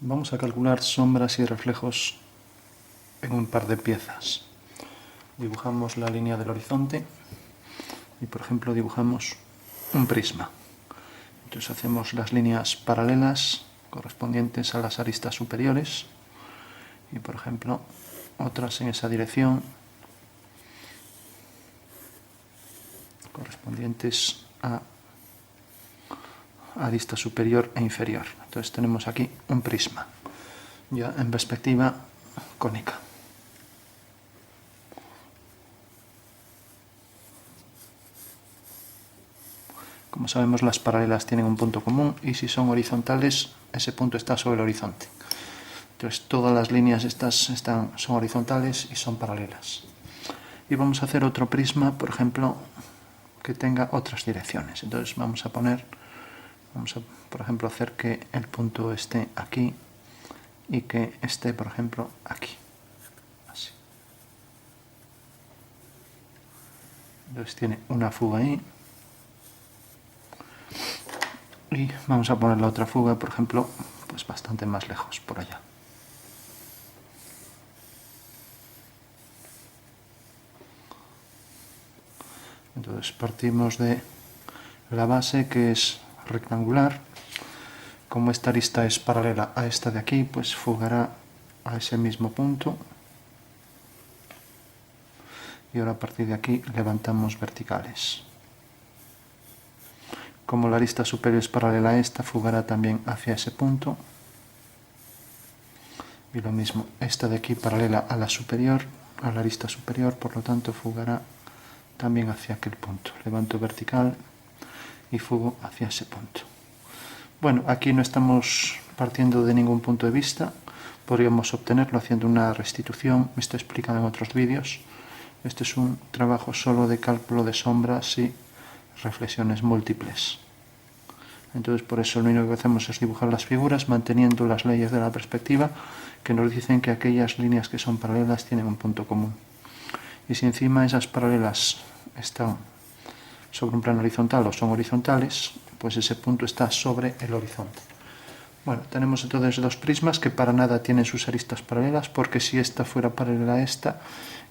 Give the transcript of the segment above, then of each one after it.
Vamos a calcular sombras y reflejos en un par de piezas. Dibujamos la línea del horizonte y, por ejemplo, dibujamos un prisma. Entonces hacemos las líneas paralelas correspondientes a las aristas superiores y, por ejemplo, otras en esa dirección correspondientes a arista superior e inferior. Entonces tenemos aquí un prisma ya en perspectiva cónica. Como sabemos, las paralelas tienen un punto común y si son horizontales, ese punto está sobre el horizonte. Entonces todas las líneas estas son horizontales y son paralelas. Y vamos a hacer otro prisma, por ejemplo, que tenga otras direcciones. Entonces vamos a, por ejemplo, hacer que el punto esté aquí y que esté, por ejemplo, aquí. Así. Entonces tiene una fuga ahí. Y vamos a poner la otra fuga, por ejemplo, pues bastante más lejos, por allá. Entonces partimos de la base, que es rectangular. Como esta arista es paralela a esta de aquí, pues fugará a ese mismo punto. Y ahora a partir de aquí levantamos verticales. Como la arista superior es paralela a esta, fugará también hacia ese punto. Y lo mismo, esta de aquí paralela a la superior, a la arista superior, por lo tanto fugará también hacia aquel punto. Levanto vertical y fugo hacia ese punto. Bueno, aquí no estamos partiendo de ningún punto de vista. Podríamos obtenerlo haciendo una restitución. Esto explicado en otros vídeos. Este es un trabajo solo de cálculo de sombras y reflexiones múltiples. Entonces, por eso lo único que hacemos es dibujar las figuras manteniendo las leyes de la perspectiva, que nos dicen que aquellas líneas que son paralelas tienen un punto común. Y si encima esas paralelas están sobre un plano horizontal o son horizontales, pues ese punto está sobre el horizonte. Bueno, tenemos entonces dos prismas que para nada tienen sus aristas paralelas, porque si esta fuera paralela a esta,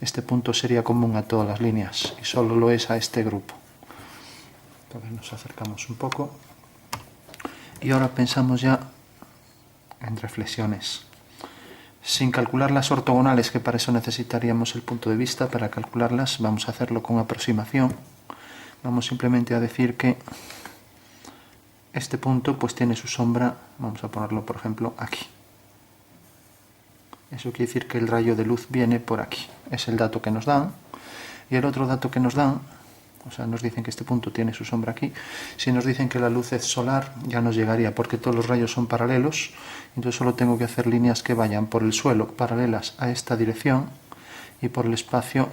este punto sería común a todas las líneas y solo lo es a este grupo. Entonces nos acercamos un poco y ahora pensamos ya en reflexiones. Sin calcular las ortogonales, que para eso necesitaríamos el punto de vista, para calcularlas vamos a hacerlo con aproximación. Vamos simplemente a decir que este punto pues tiene su sombra, vamos a ponerlo por ejemplo aquí. Eso quiere decir que el rayo de luz viene por aquí. Es el dato que nos dan. Y el otro dato que nos dan, o sea, nos dicen que este punto tiene su sombra aquí. Si nos dicen que la luz es solar, ya nos llegaría, porque todos los rayos son paralelos. Entonces solo tengo que hacer líneas que vayan por el suelo paralelas a esta dirección y por el espacio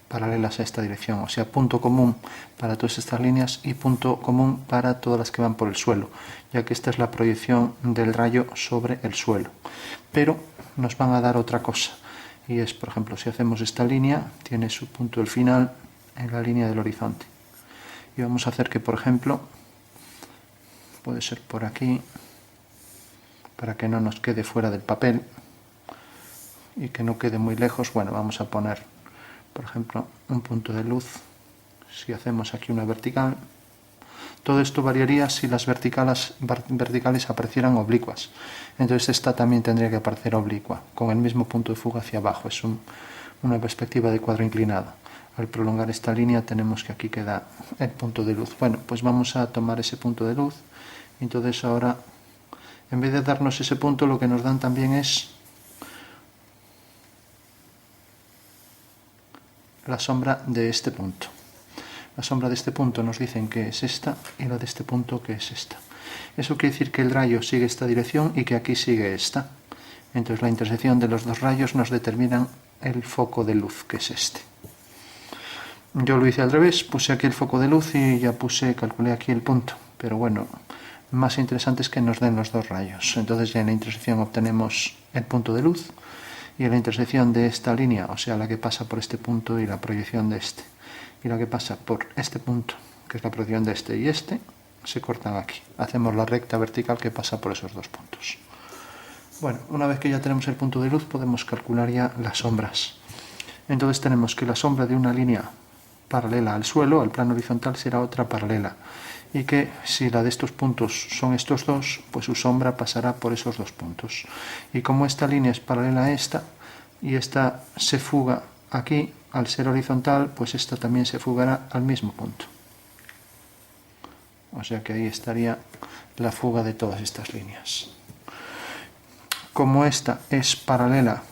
paralelas a esta dirección. O sea, punto común para todas estas líneas y punto común para todas las que van por el suelo, ya que esta es la proyección del rayo sobre el suelo. Pero nos van a dar otra cosa. Y es, por ejemplo, si hacemos esta línea, tiene su punto del final en la línea del horizonte. Y vamos a hacer que, por ejemplo, puede ser por aquí, para que no nos quede fuera del papel y que no quede muy lejos. Bueno, vamos a poner, por ejemplo, un punto de luz. Si hacemos aquí una vertical, todo esto variaría si las verticales aparecieran oblicuas. Entonces esta también tendría que aparecer oblicua, con el mismo punto de fuga hacia abajo. Es una perspectiva de cuadro inclinado. Al prolongar esta línea tenemos que aquí queda el punto de luz. Bueno, pues vamos a tomar ese punto de luz. Entonces ahora, en vez de darnos ese punto, lo que nos dan también es la sombra de este punto. La sombra de este punto nos dicen que es esta y la de este punto que es esta. Eso quiere decir que el rayo sigue esta dirección y que aquí sigue esta. Entonces la intersección de los dos rayos nos determinan el foco de luz, que es este. Yo lo hice al revés, puse aquí el foco de luz y ya calculé aquí el punto. Pero bueno, más interesante es que nos den los dos rayos. Entonces ya en la intersección obtenemos el punto de luz y en la intersección de esta línea, o sea, la que pasa por este punto y la proyección de este, y la que pasa por este punto, que es la proyección de este y este, se cortan aquí. Hacemos la recta vertical que pasa por esos dos puntos. Bueno, una vez que ya tenemos el punto de luz, podemos calcular ya las sombras. Entonces tenemos que la sombra de una línea paralela al suelo, al plano horizontal, será otra paralela. Y que si la de estos puntos son estos dos, pues su sombra pasará por esos dos puntos. Y como esta línea es paralela a esta, y esta se fuga aquí, al ser horizontal, pues esta también se fugará al mismo punto. O sea que ahí estaría la fuga de todas estas líneas. Como esta es paralela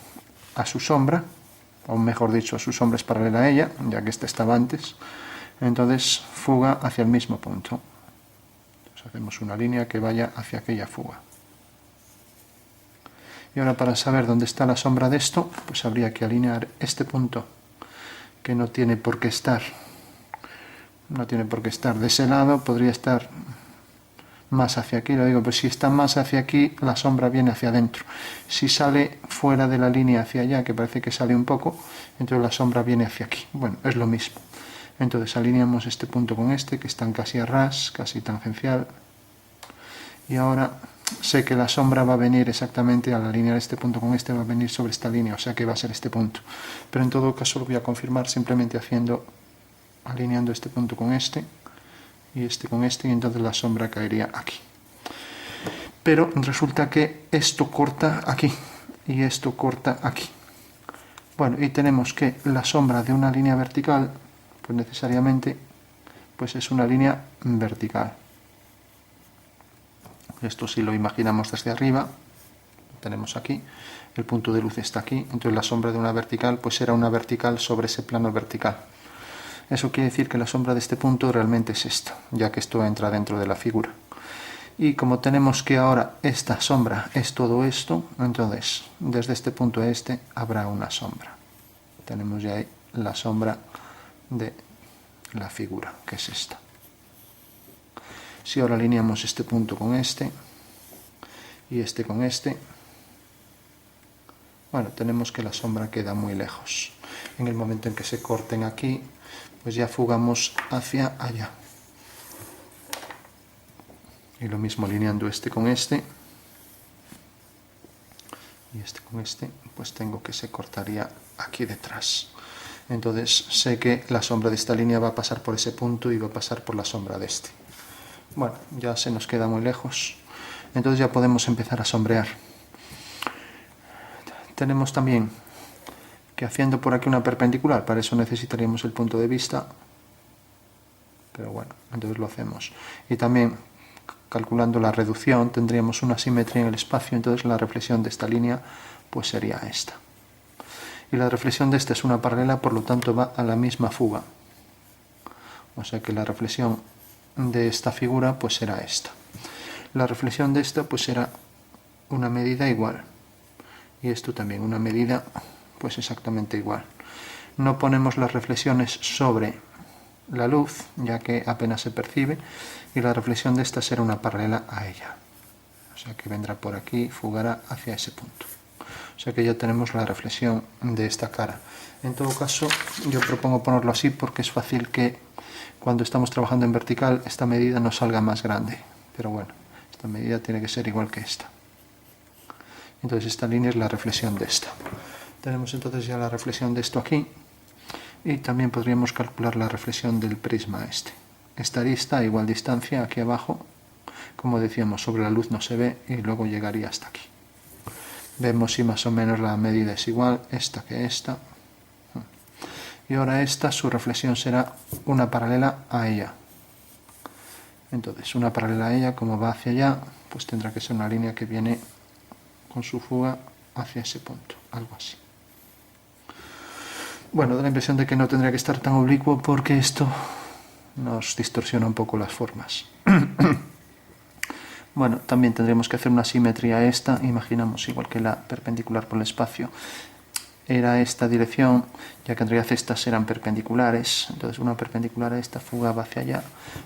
a su sombra, o mejor dicho, su sombra es paralela a ella, ya que esta estaba antes, entonces fuga hacia el mismo punto. Entonces hacemos una línea que vaya hacia aquella fuga. Y ahora, para saber dónde está la sombra de esto, pues habría que alinear este punto, que no tiene por qué estar de ese lado, podría estar más hacia aquí, lo digo, pues si está más hacia aquí, la sombra viene hacia adentro. Si sale fuera de la línea hacia allá, que parece que sale un poco, entonces la sombra viene hacia aquí. Bueno, es lo mismo. Entonces alineamos este punto con este, que están casi a ras, casi tangencial. Y ahora sé que la sombra va a venir exactamente, al alinear este punto con este, va a venir sobre esta línea, o sea que va a ser este punto. Pero en todo caso lo voy a confirmar simplemente alineando este punto con este, y este con este, y entonces la sombra caería aquí. Pero resulta que esto corta aquí y esto corta aquí. Bueno, y tenemos que la sombra de una línea vertical, pues necesariamente pues es una línea vertical. Esto, si lo imaginamos desde arriba, lo tenemos aquí, el punto de luz está aquí, entonces la sombra de una vertical pues será una vertical sobre ese plano vertical. Eso quiere decir que la sombra de este punto realmente es esta, ya que esto entra dentro de la figura. Y como tenemos que ahora esta sombra es todo esto, entonces desde este punto a este habrá una sombra. Tenemos ya ahí la sombra de la figura, que es esta. Si ahora alineamos este punto con este y este con este, bueno, tenemos que la sombra queda muy lejos. En el momento en que se corten aquí, pues ya fugamos hacia allá. Y lo mismo alineando este con este y este con este, pues tengo que se cortaría aquí detrás. Entonces sé que la sombra de esta línea va a pasar por ese punto y va a pasar por la sombra de este. Bueno, ya se nos queda muy lejos, entonces ya podemos empezar a sombrear. Tenemos también que, haciendo por aquí una perpendicular, para eso necesitaríamos el punto de vista, pero bueno, entonces lo hacemos. Y también, calculando la reducción, tendríamos una simetría en el espacio, entonces la reflexión de esta línea pues sería esta. Y la reflexión de esta es una paralela, por lo tanto va a la misma fuga. O sea que la reflexión de esta figura pues será esta. La reflexión de esta pues será una medida igual. Y esto también, una medida pues exactamente igual. No ponemos las reflexiones sobre la luz, ya que apenas se percibe, y la reflexión de esta será una paralela a ella. O sea que vendrá por aquí, fugará hacia ese punto. O sea que ya tenemos la reflexión de esta cara. En todo caso, yo propongo ponerlo así porque es fácil que cuando estamos trabajando en vertical esta medida nos salga más grande. Pero bueno, esta medida tiene que ser igual que esta. Entonces esta línea es la reflexión de esta. Tenemos entonces ya la reflexión de esto aquí. Y también podríamos calcular la reflexión del prisma este. Esta arista a igual distancia aquí abajo, como decíamos, sobre la luz no se ve y luego llegaría hasta aquí. Vemos si más o menos la medida es igual, esta que esta. Y ahora esta, su reflexión será una paralela a ella. Entonces, una paralela a ella, como va hacia allá, pues tendrá que ser una línea que viene con su fuga hacia ese punto, algo así. Bueno, da la impresión de que no tendría que estar tan oblicuo porque esto nos distorsiona un poco las formas. Bueno, también tendremos que hacer una simetría a esta. Imaginamos, igual que la perpendicular por el espacio era esta dirección, ya que en realidad estas eran perpendiculares, entonces una perpendicular a esta fugaba hacia allá,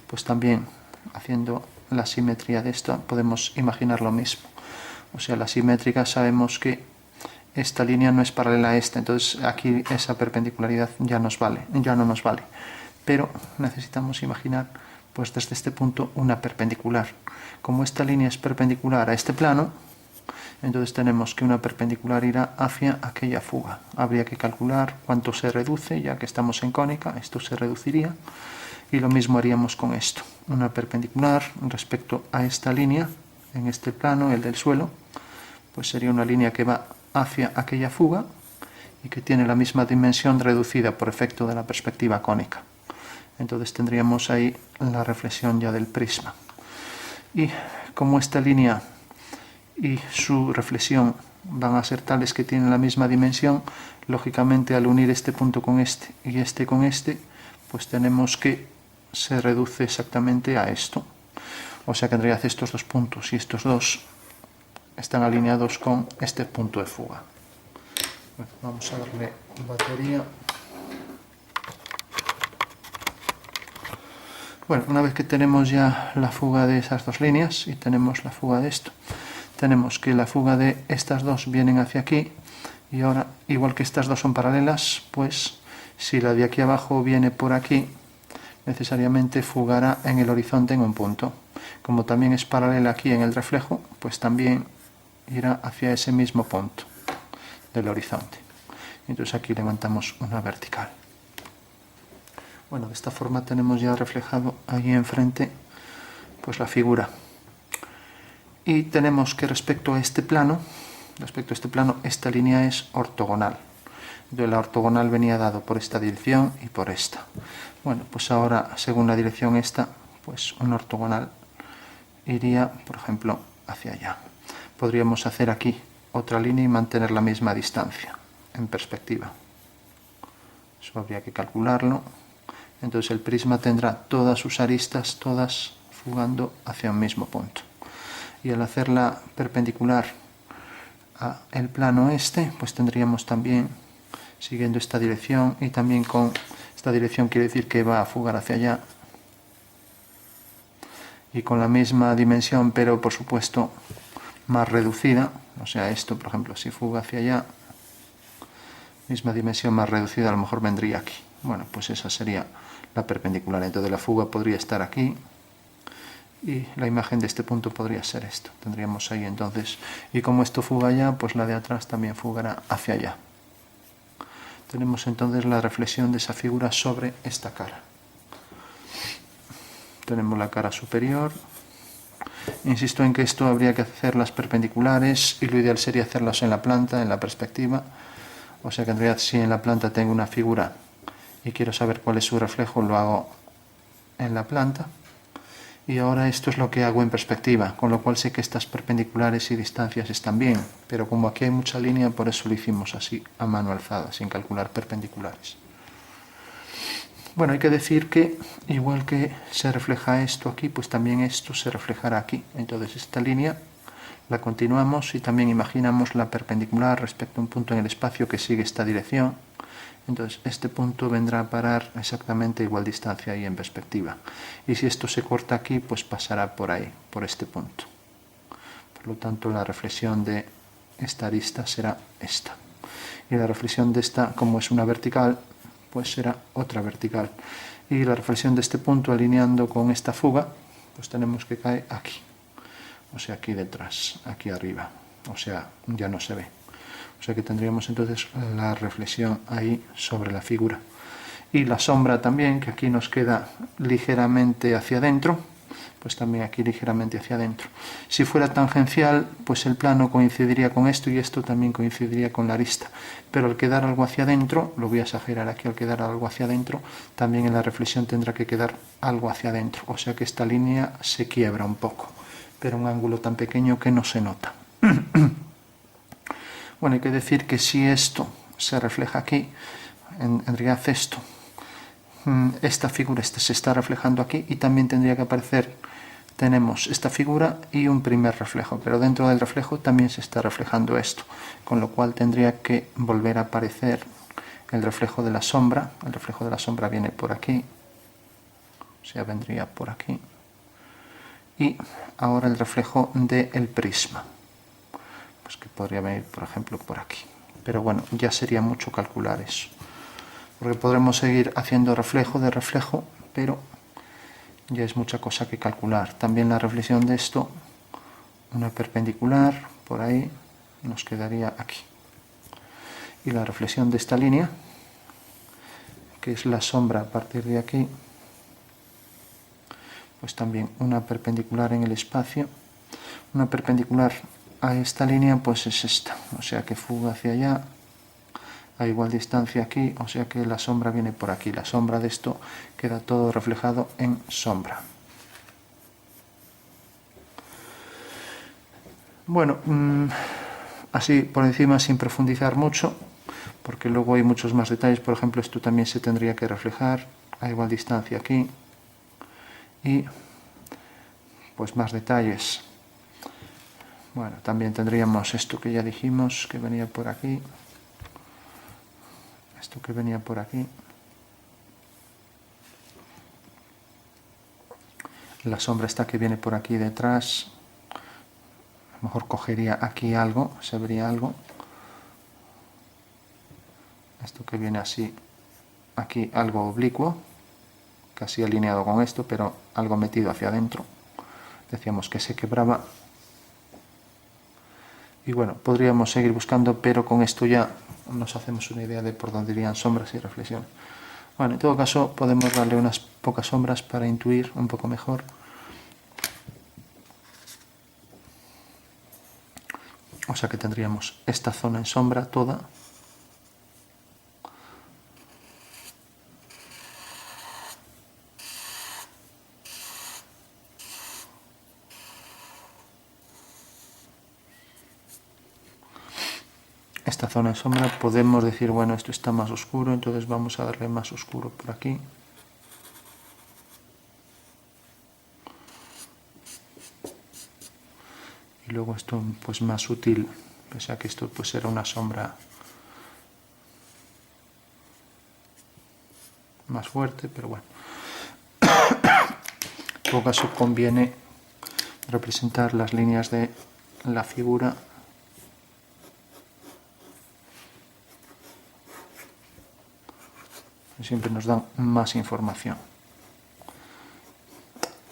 pues también haciendo la simetría de esta podemos imaginar lo mismo. O sea, la simétrica sabemos que esta línea no es paralela a esta, entonces aquí esa perpendicularidad ya no nos vale. Pero necesitamos imaginar pues desde este punto una perpendicular. Como esta línea es perpendicular a este plano, Entonces tenemos que una perpendicular irá hacia aquella fuga. Habría que calcular cuánto se reduce, ya que estamos en cónica, esto se reduciría. Y lo mismo haríamos con esto. Una perpendicular respecto a esta línea, en este plano, el del suelo, pues sería una línea que va hacia aquella fuga y que tiene la misma dimensión reducida por efecto de la perspectiva cónica. Entonces tendríamos ahí la reflexión ya del prisma. Y como esta línea y su reflexión van a ser tales que tienen la misma dimensión, lógicamente al unir este punto con este y este con este, pues tenemos que se reduce exactamente a esto. O sea que en realidad estos dos puntos y estos dos están alineados con este punto de fuga. Bueno, vamos a darle batería. Bueno, una vez que tenemos ya la fuga de esas dos líneas y tenemos la fuga de esto, tenemos que la fuga de estas dos vienen hacia aquí y ahora, igual que estas dos son paralelas, pues si la de aquí abajo viene por aquí, necesariamente fugará en el horizonte en un punto. Como también es paralela aquí en el reflejo, pues también irá hacia ese mismo punto del horizonte. Entonces aquí levantamos una vertical. Bueno, de esta forma tenemos ya reflejado ahí enfrente pues la figura. Y tenemos que respecto a este plano, esta línea es ortogonal. Entonces la ortogonal venía dado por esta dirección y por esta. Bueno, pues ahora según la dirección esta, pues un ortogonal iría, por ejemplo, hacia allá. Podríamos hacer aquí otra línea y mantener la misma distancia en perspectiva. Eso habría que calcularlo. Entonces el prisma tendrá todas sus aristas, todas fugando hacia un mismo punto. Y al hacerla perpendicular al plano este, pues tendríamos también, siguiendo esta dirección, y también con esta dirección quiere decir que va a fugar hacia allá, y con la misma dimensión, pero por supuesto más reducida, o sea, esto por ejemplo, si fuga hacia allá, misma dimensión más reducida, a lo mejor vendría aquí. Bueno, pues esa sería la perpendicular. Entonces la fuga podría estar aquí y la imagen de este punto podría ser esto. Tendríamos ahí entonces, y como esto fuga allá, pues la de atrás también fugará hacia allá. Tenemos entonces la reflexión de esa figura sobre esta cara. Tenemos la cara superior. Insisto en que esto habría que hacer las perpendiculares y lo ideal sería hacerlas en la planta, en la perspectiva. O sea que en realidad si en la planta tengo una figura y quiero saber cuál es su reflejo, lo hago en la planta. Y ahora esto es lo que hago en perspectiva, con lo cual sé que estas perpendiculares y distancias están bien, pero como aquí hay mucha línea, por eso lo hicimos así, a mano alzada, sin calcular perpendiculares. Bueno, hay que decir que igual que se refleja esto aquí, pues también esto se reflejará aquí. Entonces esta línea la continuamos y también imaginamos la perpendicular respecto a un punto en el espacio que sigue esta dirección. Entonces este punto vendrá a parar exactamente a igual distancia ahí en perspectiva. Y si esto se corta aquí, pues pasará por ahí, por este punto. Por lo tanto, la reflexión de esta arista será esta. Y la reflexión de esta, como es una vertical, pues será otra vertical. Y la reflexión de este punto alineando con esta fuga, pues tenemos que caer aquí. O sea, aquí detrás, aquí arriba. O sea, ya no se ve. O sea que tendríamos entonces la reflexión ahí sobre la figura. Y la sombra también, que aquí nos queda ligeramente hacia adentro, pues también aquí ligeramente hacia adentro. Si fuera tangencial, pues el plano coincidiría con esto y esto también coincidiría con la arista. Pero al quedar algo hacia adentro, lo voy a exagerar aquí, al quedar algo hacia adentro, también en la reflexión tendrá que quedar algo hacia adentro. O sea que esta línea se quiebra un poco, pero un ángulo tan pequeño que no se nota. Bueno, hay que decir que si esto se refleja aquí, en realidad esto, esta figura se está reflejando aquí y también tendría que aparecer, tenemos esta figura y un primer reflejo, pero dentro del reflejo también se está reflejando esto, con lo cual tendría que volver a aparecer el reflejo de la sombra. El reflejo de la sombra viene por aquí, o sea, vendría por aquí, y ahora el reflejo del prisma, pues que podría venir, por ejemplo, por aquí. Pero bueno, ya sería mucho calcular eso, porque podremos seguir haciendo reflejo de reflejo, pero ya es mucha cosa que calcular. También la reflexión de esto, una perpendicular por ahí, nos quedaría aquí. Y la reflexión de esta línea, que es la sombra a partir de aquí, pues también una perpendicular en el espacio, una perpendicular a esta línea, pues es esta, o sea que fuga hacia allá, a igual distancia aquí, o sea que la sombra viene por aquí. La sombra de esto queda todo reflejado en sombra. Bueno, así por encima, sin profundizar mucho, porque luego hay muchos más detalles. Por ejemplo, esto también se tendría que reflejar a igual distancia aquí, y pues más detalles. Bueno, también tendríamos esto que ya dijimos, que venía por aquí, esto que venía por aquí, la sombra esta que viene por aquí detrás. A lo mejor cogería aquí algo, se vería algo, esto que viene así, aquí algo oblicuo, casi alineado con esto, pero algo metido hacia adentro. Decíamos que se quebraba. Y bueno, podríamos seguir buscando, pero con esto ya nos hacemos una idea de por dónde irían sombras y reflexiones. Bueno, en todo caso podemos darle unas pocas sombras para intuir un poco mejor. O sea que tendríamos esta zona en sombra toda. Esta zona en sombra podemos decir, bueno, esto está más oscuro, entonces vamos a darle más oscuro por aquí. Y luego esto pues más sutil, pese a que esto pues era una sombra más fuerte, pero bueno. En todo caso conviene representar las líneas de la figura que siempre nos dan más información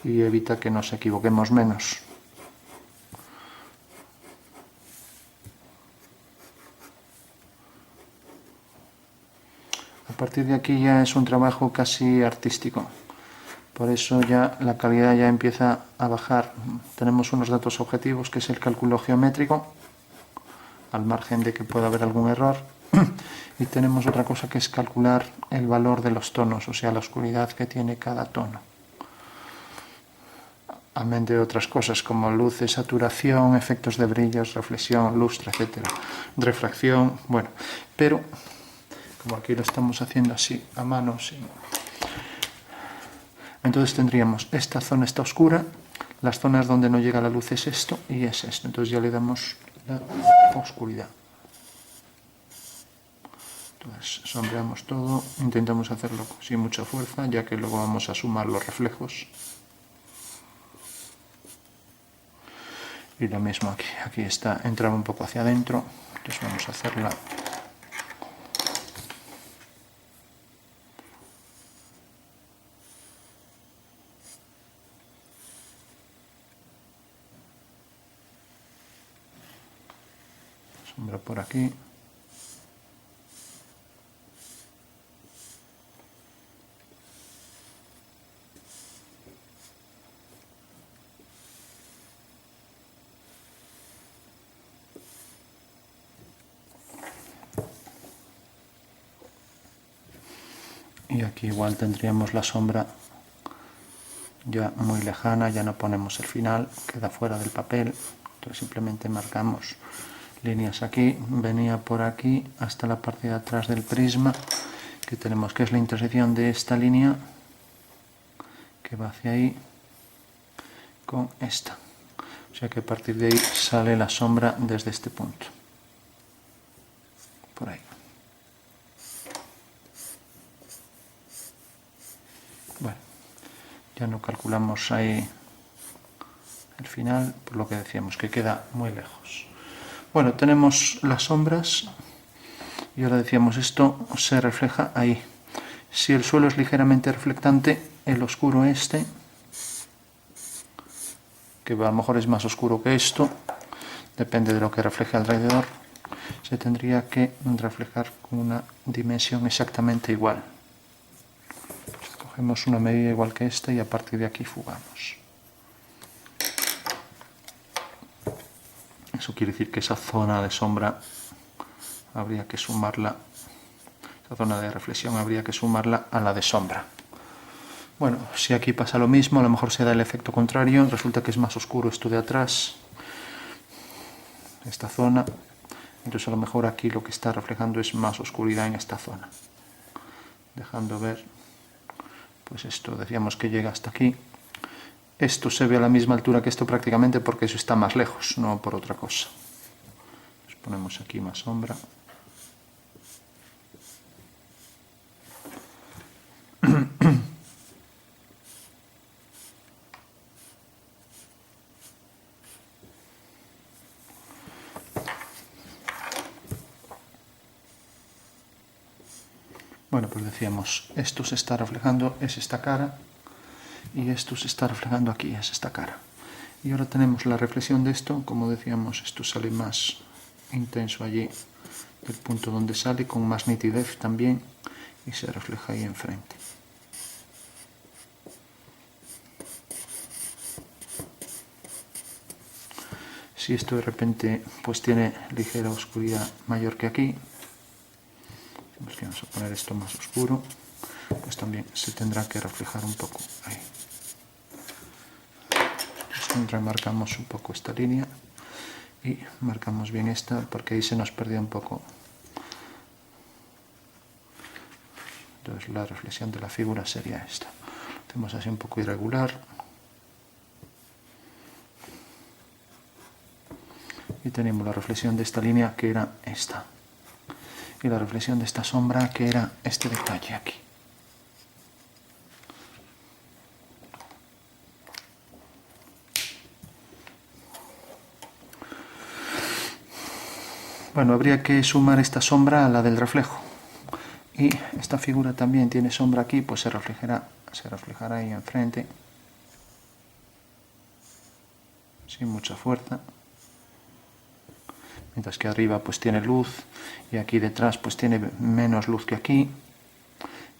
y evita que nos equivoquemos menos. A partir de aquí ya es un trabajo casi artístico, por eso ya la calidad ya empieza a bajar. Tenemos unos datos objetivos, que es el cálculo geométrico, al margen de que pueda haber algún error, y tenemos otra cosa que es calcular el valor de los tonos, o sea, la oscuridad que tiene cada tono. Amén de otras cosas como luces, saturación, efectos de brillos, reflexión, lustre, etcétera, refracción, bueno, pero como aquí lo estamos haciendo así a mano, sí. Entonces tendríamos esta zona está oscura, las zonas donde no llega la luz es esto y es esto, entonces ya le damos la oscuridad. Entonces sombreamos todo, intentamos hacerlo sin mucha fuerza, ya que luego vamos a sumar los reflejos. Y lo mismo aquí, aquí está, entraba un poco hacia adentro, entonces vamos a hacerla sombra por aquí. Y aquí igual tendríamos la sombra ya muy lejana, ya no ponemos el final, queda fuera del papel, entonces simplemente marcamos líneas aquí, venía por aquí hasta la parte de atrás del prisma, que tenemos que es la intersección de esta línea que va hacia ahí con esta, o sea que a partir de ahí sale la sombra desde este punto, por ahí. Bueno, ya no calculamos ahí el final, por lo que decíamos, que queda muy lejos. Bueno, tenemos las sombras y ahora decíamos esto se refleja ahí. Si el suelo es ligeramente reflectante, el oscuro que a lo mejor es más oscuro que esto, depende de lo que refleje alrededor, se tendría que reflejar con una dimensión exactamente igual. Cogemos una medida igual que esta y a partir de aquí fugamos. Eso quiere decir que esa zona de sombra habría que sumarla, esa zona de reflexión habría que sumarla a la de sombra. Bueno, si aquí pasa lo mismo, a lo mejor se da el efecto contrario, resulta que es más oscuro esto de atrás, esta zona, entonces a lo mejor aquí lo que está reflejando es más oscuridad en esta zona. Dejando ver, pues esto decíamos que llega hasta aquí. Esto se ve a la misma altura que esto prácticamente porque eso está más lejos, no por otra cosa. Pues ponemos aquí más sombra. Bueno, pues decíamos, esto se está reflejando, es esta cara, y esto se está reflejando aquí, es esta cara. Y ahora tenemos la reflexión de esto, como decíamos, esto sale más intenso allí, del punto donde sale, con más nitidez también, y se refleja ahí enfrente. Si esto de repente pues tiene ligera oscuridad mayor que aquí, vamos a poner esto más oscuro, pues también se tendrá que reflejar un poco ahí. Remarcamos un poco esta línea y marcamos bien esta porque ahí se nos perdió un poco. Entonces la reflexión de la figura sería esta. Hacemos así un poco irregular y tenemos la reflexión de esta línea que era esta y la reflexión de esta sombra que era este detalle aquí. Bueno, habría que sumar esta sombra a la del reflejo. Y esta figura también tiene sombra aquí, pues se reflejará ahí enfrente. Sin mucha fuerza. Mientras que arriba pues tiene luz y aquí detrás pues tiene menos luz que aquí.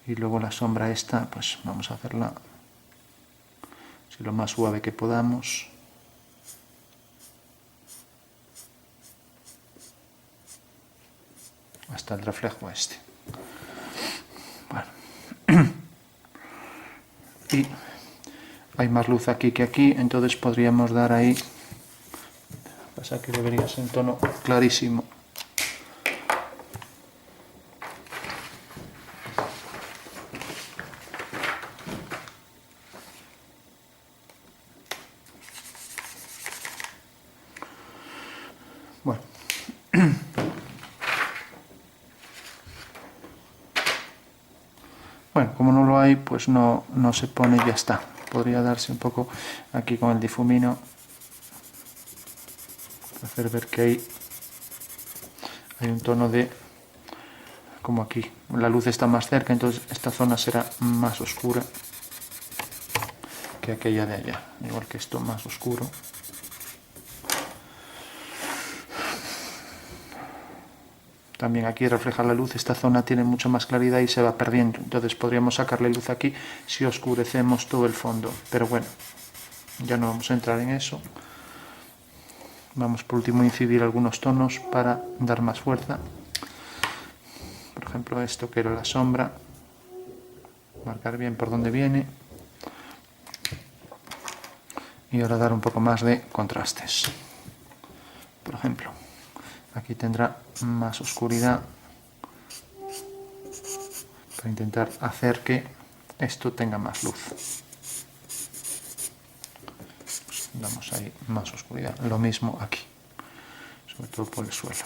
Y luego la sombra esta, pues vamos a hacerla así lo más suave que podamos. Hasta el reflejo este. Bueno. Y hay más luz aquí que aquí, entonces podríamos dar ahí, pasa que debería ser en tono clarísimo. Bueno. Bueno, como no lo hay, pues no se pone y ya está. Podría darse un poco aquí con el difumino, para hacer ver que hay un tono de, como aquí, la luz está más cerca, entonces esta zona será más oscura que aquella de allá, igual que esto más oscuro. También aquí refleja la luz, esta zona tiene mucha más claridad y se va perdiendo, entonces podríamos sacarle luz aquí si oscurecemos todo el fondo, pero bueno, ya no vamos a entrar en eso. Vamos por último a incidir algunos tonos para dar más fuerza. Por ejemplo, esto que era la sombra, marcar bien por dónde viene y ahora dar un poco más de contrastes. Por ejemplo, aquí tendrá más oscuridad para intentar hacer que esto tenga más luz. Pues damos ahí más oscuridad. Lo mismo aquí, sobre todo por el suelo.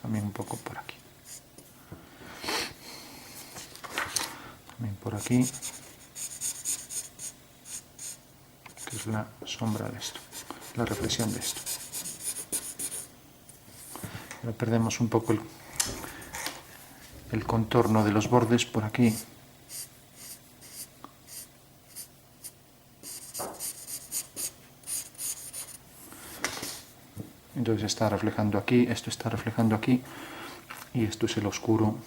También un poco por aquí. También por aquí, que es la sombra de esto, la reflexión de esto. Ahora perdemos un poco el contorno de los bordes por aquí. Entonces está reflejando aquí, esto está reflejando aquí, y esto es el oscuro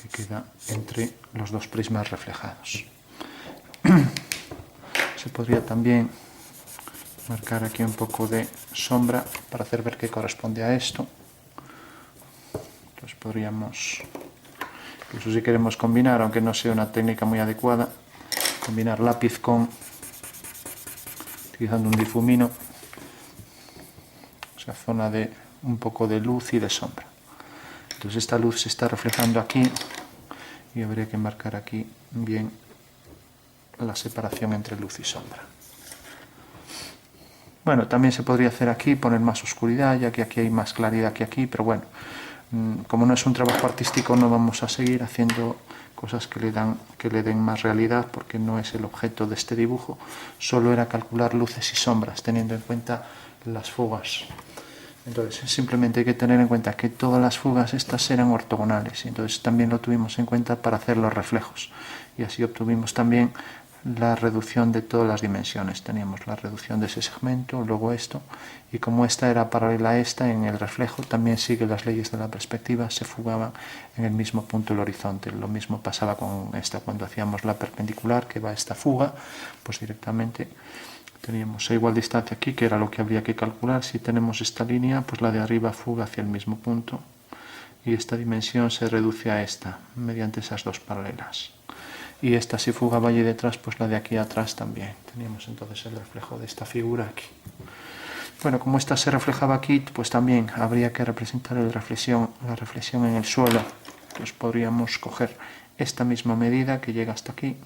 que queda entre los dos prismas reflejados. Se podría también marcar aquí un poco de sombra para hacer ver que corresponde a esto. Entonces podríamos, incluso si queremos combinar, aunque no sea una técnica muy adecuada, combinar lápiz con, utilizando un difumino, o sea, zona de un poco de luz y de sombra. Entonces esta luz se está reflejando aquí y habría que marcar aquí bien la separación entre luz y sombra. Bueno, también se podría hacer aquí, poner más oscuridad, ya que aquí hay más claridad que aquí, pero bueno, como no es un trabajo artístico, no vamos a seguir haciendo cosas que le den más realidad, porque no es el objeto de este dibujo. Solo era calcular luces y sombras, teniendo en cuenta las fugas. Entonces simplemente hay que tener en cuenta que todas las fugas estas eran ortogonales, y entonces también lo tuvimos en cuenta para hacer los reflejos, y así obtuvimos también la reducción de todas las dimensiones. Teníamos la reducción de ese segmento, luego esto, y como esta era paralela a esta, en el reflejo también sigue las leyes de la perspectiva, se fugaban en el mismo punto del horizonte. Lo mismo pasaba con esta, cuando hacíamos la perpendicular, que va a esta fuga, pues directamente teníamos a igual distancia aquí, que era lo que habría que calcular. Si tenemos esta línea, pues la de arriba fuga hacia el mismo punto, y esta dimensión se reduce a esta, mediante esas dos paralelas. Y esta, si fugaba allí detrás, pues la de aquí atrás también. Teníamos entonces el reflejo de esta figura aquí. Bueno, como esta se reflejaba aquí, pues también habría que representar la reflexión en el suelo. Pues podríamos coger esta misma medida que llega hasta aquí,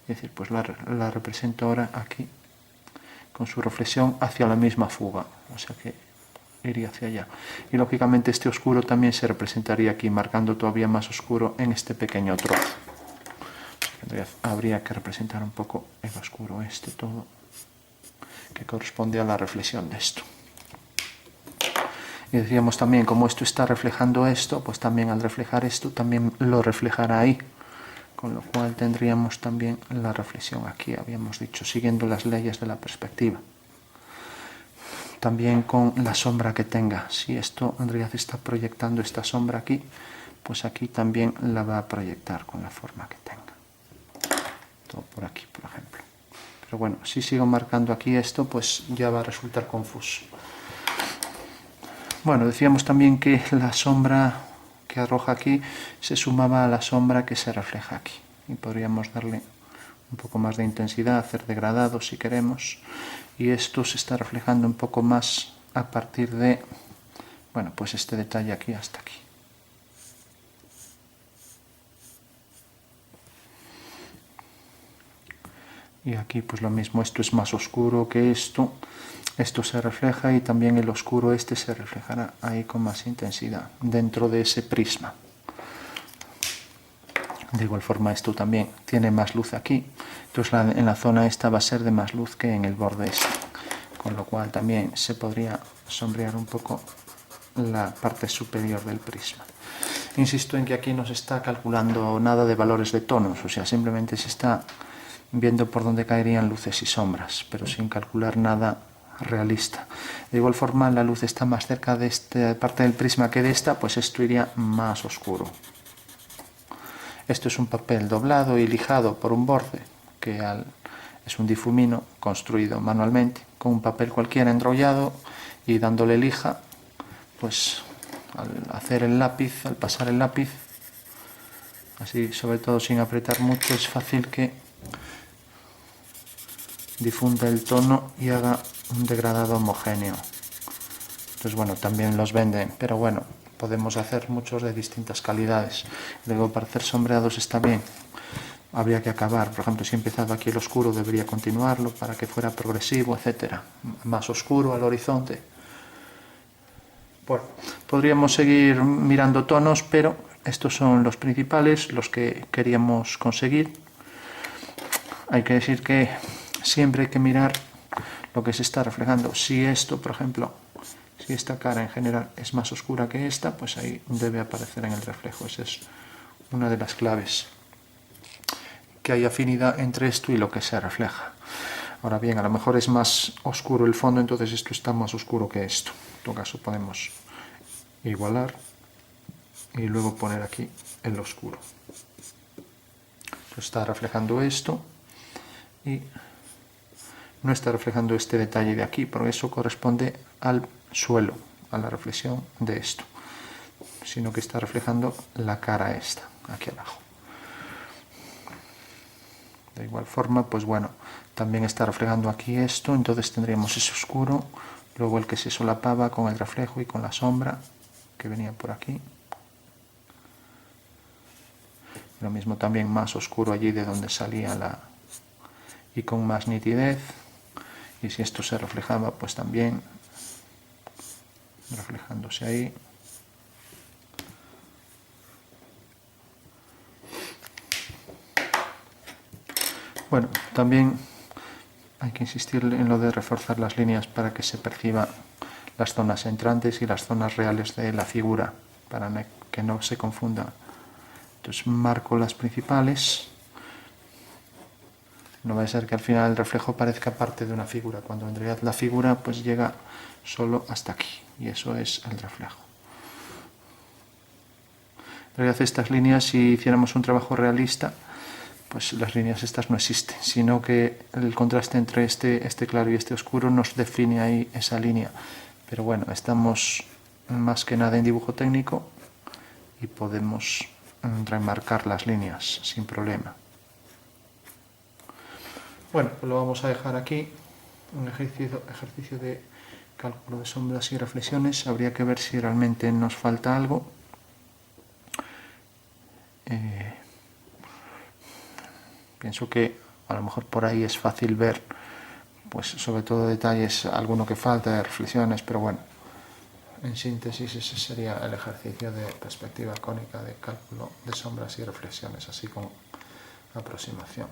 es decir, pues la represento ahora aquí, con su reflexión hacia la misma fuga, o sea que iría hacia allá. Y lógicamente este oscuro también se representaría aquí, marcando todavía más oscuro en este pequeño trozo. Habría que representar un poco el oscuro este todo, que corresponde a la reflexión de esto. Y decíamos también, como esto está reflejando esto, pues también al reflejar esto también lo reflejará ahí, con lo cual tendríamos también la reflexión aquí, habíamos dicho, siguiendo las leyes de la perspectiva. También con la sombra que tenga, si esto en realidad está proyectando esta sombra aquí, pues aquí también la va a proyectar con la forma que tenga. Todo por aquí, por ejemplo. Pero bueno, si sigo marcando aquí esto, pues ya va a resultar confuso. Bueno, decíamos también que la sombra que arroja aquí se sumaba a la sombra que se refleja aquí, y podríamos darle un poco más de intensidad, hacer degradado si queremos, y esto se está reflejando un poco más a partir de, bueno, pues este detalle aquí hasta aquí. Y aquí pues lo mismo, esto es más oscuro que esto se refleja, y también el oscuro este se reflejará ahí con más intensidad dentro de ese prisma. De igual forma esto también tiene más luz aquí, entonces en la zona esta va a ser de más luz que en el borde este, con lo cual también se podría sombrear un poco la parte superior del prisma. Insisto en que aquí no se está calculando nada de valores de tonos, o sea, simplemente se está viendo por dónde caerían luces y sombras, pero sin calcular nada realista. De igual forma, la luz está más cerca de esta parte del prisma que de esta, pues esto iría más oscuro. Esto es un papel doblado y lijado por un borde, que es un difumino construido manualmente, con un papel cualquiera enrollado, y dándole lija, pues al hacer el lápiz, al pasar el lápiz, así sobre todo sin apretar mucho, es fácil que difunda el tono y haga un degradado homogéneo. Entonces bueno, también los venden, pero bueno, podemos hacer muchos de distintas calidades. Luego para hacer sombreados está bien, habría que acabar, por ejemplo, si he empezado aquí el oscuro debería continuarlo para que fuera progresivo, etcétera, más oscuro al horizonte. Bueno, podríamos seguir mirando tonos, pero estos son los principales, los que queríamos conseguir. Hay que decir que siempre hay que mirar lo que se está reflejando. Si esto, por ejemplo, si esta cara en general es más oscura que esta, pues ahí debe aparecer en el reflejo. Esa es una de las claves, que hay afinidad entre esto y lo que se refleja. Ahora bien, a lo mejor es más oscuro el fondo, entonces esto está más oscuro que esto. En todo caso podemos igualar y luego poner aquí el oscuro. Entonces está reflejando esto y no está reflejando este detalle de aquí, porque eso corresponde al suelo, a la reflexión de esto, sino que está reflejando la cara esta, aquí abajo. De igual forma, pues bueno, también está reflejando aquí esto, entonces tendríamos ese oscuro, luego el que se solapaba con el reflejo y con la sombra que venía por aquí. Lo mismo también más oscuro allí de donde salía la... y con más nitidez. Y si esto se reflejaba, pues también reflejándose ahí. Bueno, también hay que insistir en lo de reforzar las líneas para que se perciba las zonas entrantes y las zonas reales de la figura, para que no se confunda. Entonces marco las principales. No va a ser que al final el reflejo parezca parte de una figura, cuando en realidad la figura pues llega solo hasta aquí, y eso es el reflejo. En realidad estas líneas, si hiciéramos un trabajo realista, pues las líneas estas no existen, sino que el contraste entre este claro y este oscuro nos define ahí esa línea. Pero bueno, estamos más que nada en dibujo técnico y podemos remarcar las líneas sin problema. Bueno, pues lo vamos a dejar aquí, un ejercicio de cálculo de sombras y reflexiones. Habría que ver si realmente nos falta algo. Pienso que a lo mejor por ahí es fácil ver, pues sobre todo detalles, alguno que falta de reflexiones, pero bueno, en síntesis ese sería el ejercicio de perspectiva cónica de cálculo de sombras y reflexiones, así como aproximación.